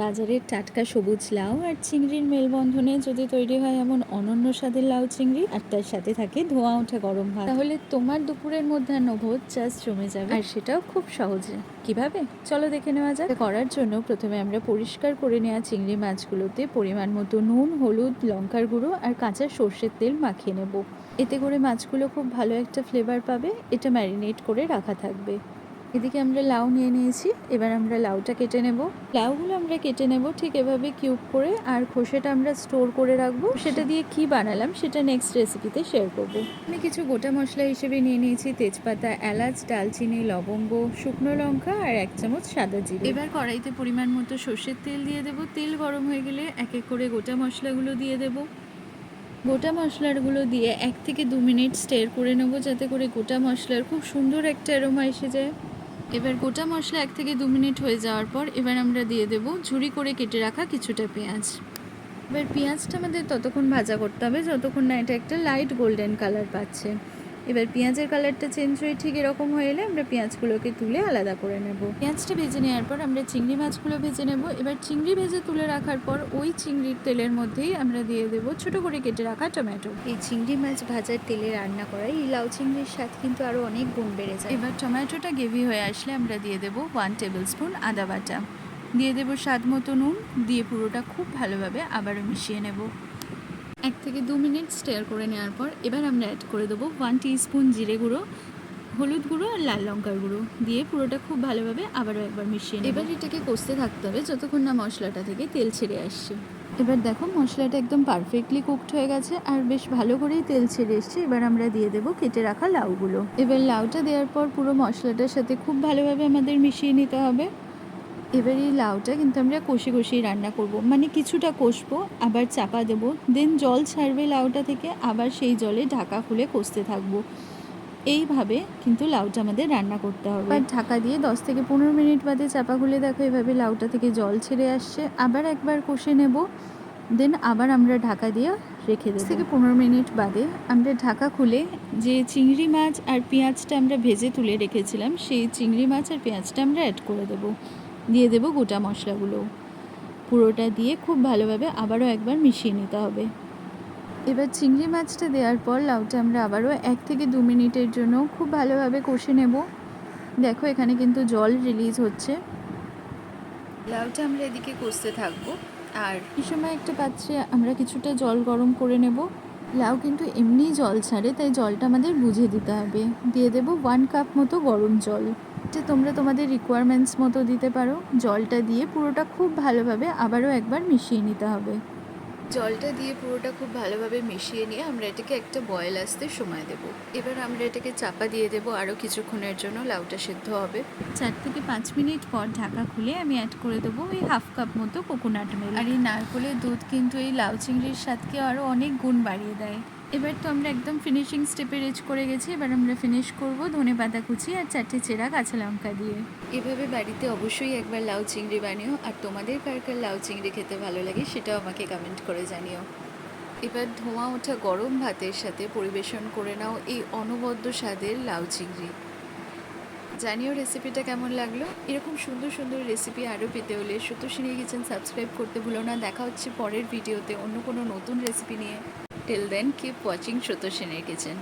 বাজারের টাটকা সবুজ লাউ আর চিংড়ির মেলবন্ধনে যদি তৈরি হয় এমন অনন্য স্বাদের লাউ চিংড়ি, আর তার সাথে থাকে ধোঁয়া ওঠা গরম ভাত, তাহলে তোমার দুপুরের মধ্যাহ্নভোজ জাস্ট জমে যাবে। আর সেটাও খুব সহজে। কিভাবে? চলো দেখে নেওয়া যাক। করার জন্য প্রথমে আমরা পরিষ্কার করে নেওয়া চিংড়ি মাছগুলোতে পরিমাণ মতো নুন, হলুদ, লঙ্কার গুঁড়ো আর কাঁচা সর্ষের তেল মাখিয়ে নেব। এতে করে মাছগুলো খুব ভালো একটা ফ্লেভার পাবে। এটা ম্যারিনেট করে রাখা থাকবে। এদিকে আমরা লাউ নিয়ে নিয়েছি, এবার আমরা লাউটা কেটে নেব। লাউগুলো আমরা কেটে নেব ঠিক এভাবে কিউব করে, আর খোসাটা আমরা স্টোর করে রাখবো। সেটা দিয়ে কি বানালাম সেটা নেক্সট রেসিপিতে শেয়ার করব। আমি কিছু গোটা মশলা হিসেবে নিয়ে নিয়েছি তেজপাতা, এলাচ, দালচিনি, লবঙ্গ, শুকনো লঙ্কা আর 1 চামচ সাদা জিরে। এবার কড়াইতে পরিমাণ মতো সর্ষের তেল দিয়ে দেব। তেল গরম হয়ে গেলে এক এক করে গোটা মশলাগুলো দিয়ে দেব। গোটা মশলাগুলো দিয়ে 1 থেকে 2 মিনিট স্টের করে নেব, যাতে করে গোটা মশলার খুব সুন্দর একটা অ্যারোমা এসে যায়। এবার গোটা মশলা 1 থেকে 2 মিনিট হয়ে যাওয়ার পর এবার আমরা দিয়ে দেব ঝুরি করে কেটে রাখা কিছুটা পেঁয়াজ। এবার পেঁয়াজটা আমাদের ততক্ষণ ভাজা করতে হবে যতক্ষণ না এটা একটা লাইট গোল্ডেন কালার পাচ্ছে। এবার পেঁয়াজের কালারটা চেঞ্জ হয়ে ঠিক এরকম হয়ে এলে আমরা পেঁয়াজগুলোকে তুলে আলাদা করে নেব। পেঁয়াজটা ভেজে নেওয়ার পর আমরা চিংড়ি মাছগুলো ভেজে নেব। এবার চিংড়ি ভেজে তুলে রাখার পর ওই চিংড়ির তেলের মধ্যেই আমরা দিয়ে দেব ছোট করে কেটে রাখা টমেটো। এই চিংড়ি মাছ ভাজার তেলে রান্না করা এই লাউ চিংড়ির স্বাদ কিন্তু আরও অনেক গুণ বেড়ে যায়। এবার টমেটোটা গ্রেভি হয়ে আসলে আমরা দিয়ে দেব 1 টেবিল স্পুন আদা বাটা, দিয়ে দেব স্বাদ মতো নুন, দিয়ে পুরোটা খুব ভালোভাবে আবারও মিশিয়ে নেব। 1 থেকে 2 মিনিট স্টেয়ার করে নেওয়ার পর এবার আমরা অ্যাড করে দেবো 1 টিস্পুন জিরে গুঁড়ো, হলুদ গুঁড়ো আর লাল লঙ্কার গুঁড়ো, দিয়ে পুরোটা খুব ভালোভাবে আবারও একবার মিশিয়ে নেব। এবার এটাকে কষতে থাকতে হবে যতক্ষণ না মশলাটা থেকে তেল ছেড়ে আসছে। এবার দেখো মশলাটা একদম পারফেক্টলি কুকড হয়ে গেছে আর বেশ ভালো করেই তেল ছেড়ে এসছে। এবার আমরা দিয়ে দেবো কেটে রাখা লাউগুলো। এবার লাউটা দেওয়ার পর পুরো মশলাটার সাথে খুব ভালোভাবে আমাদের মিশিয়ে নিতে হবে। এবার এই লাউটা কিন্তু আমরা কষিয়ে রান্না করব, মানে কিছুটা কষবো আবার চাপা দেবো, দেন জল ছাড়বে লাউটা থেকে, আবার সেই জলে ঢাকা খুলে কষতে থাকবো। এইভাবে কিন্তু লাউটা আমাদের রান্না করতে হবে। আর ঢাকা দিয়ে 10 থেকে 15 মিনিট বাদে চাপা খুলে দেখো এভাবে লাউটা থেকে জল ছেড়ে আসছে। আবার একবার কষে নেব, দেন আবার আমরা ঢাকা দিয়ে রেখে দেবো। 10 থেকে 15 মিনিট বাদে আমরা ঢাকা খুলে যে চিংড়ি মাছ আর পেঁয়াজটা আমরা ভেজে তুলে রেখেছিলাম সেই চিংড়ি মাছ আর পেঁয়াজটা আমরা অ্যাড করে দেবো। দিয়ে দেব গোটা মশলাগুলো, পুরোটা দিয়ে খুব ভালোভাবে আবারও একবার মিশিয়ে নিতে হবে। এবার চিংড়ি মাছটা দেওয়ার পর লাউটা আমরা আবারও 1 থেকে 2 মিনিটের জন্য খুব ভালোভাবে কষে নেব। দেখো এখানে কিন্তু জল রিলিজ হচ্ছে। লাউটা আমরা এদিকে কষতে থাকবো, আর এই সময় একটা পাত্রে আমরা কিছুটা জল গরম করে নেব। লাউ কিন্তু এমনিই জল ছাড়ে, তাই জলটা আমাদের বুঝে দিতে হবে। দিয়ে দেব 1 কাপ মতো গরম জল। এটা তোমরা তোমাদের রিকোয়ারমেন্টস মতো দিতে পারো। জলটা দিয়ে পুরোটা খুব ভালোভাবে আবারও একবার মিশিয়ে নিতে হবে। জলটা দিয়ে পুরোটা খুব ভালোভাবে মিশিয়ে নিয়ে আমরা এটাকে একটা বয়েল আসতে সময় দেব। এবার আমরা এটাকে চাপা দিয়ে দেবো আরও কিছুক্ষণের জন্য, লাউটা সেদ্ধ হবে। 4 থেকে 5 মিনিট পর ঢাকা খুলে আমি অ্যাড করে দেবো ওই 1/2 কাপ মতো কোকোনাট মিল্ক। আর এই নারকেলের দুধ কিন্তু এই লাউ চিংড়ির স্বাদকে আরও অনেক গুণ বাড়িয়ে দেয়। এবার তো আমরা একদম ফিনিশিং স্টেপে রিচ করে গেছি। এবার আমরা ফিনিশ করব ধনেপাতা কুচি আর 4টে চেরা কাঁচা লঙ্কা দিয়ে। এভাবে বাড়িতে অবশ্যই একবার লাউ চিংড়ি বানিও, আর তোমাদের কার কার লাউ চিংড়ি খেতে ভালো লাগে সেটাও আমাকে কমেন্ট করে জানিও। এবার ধোঁয়া ওঠা গরম ভাতের সাথে পরিবেশন করে নাও এই অনবদ্য স্বাদের লাউ চিংড়ি। জানিও রেসিপিটা কেমন লাগলো। এরকম সুন্দর সুন্দর রেসিপি আরও পেতে হলে সুতোষিনী কিচেন সাবস্ক্রাইব করতে ভুলো না। দেখা হচ্ছে পরের ভিডিওতে অন্য কোনো নতুন রেসিপি নিয়ে। Till then keep watching Sutoshini kitchen.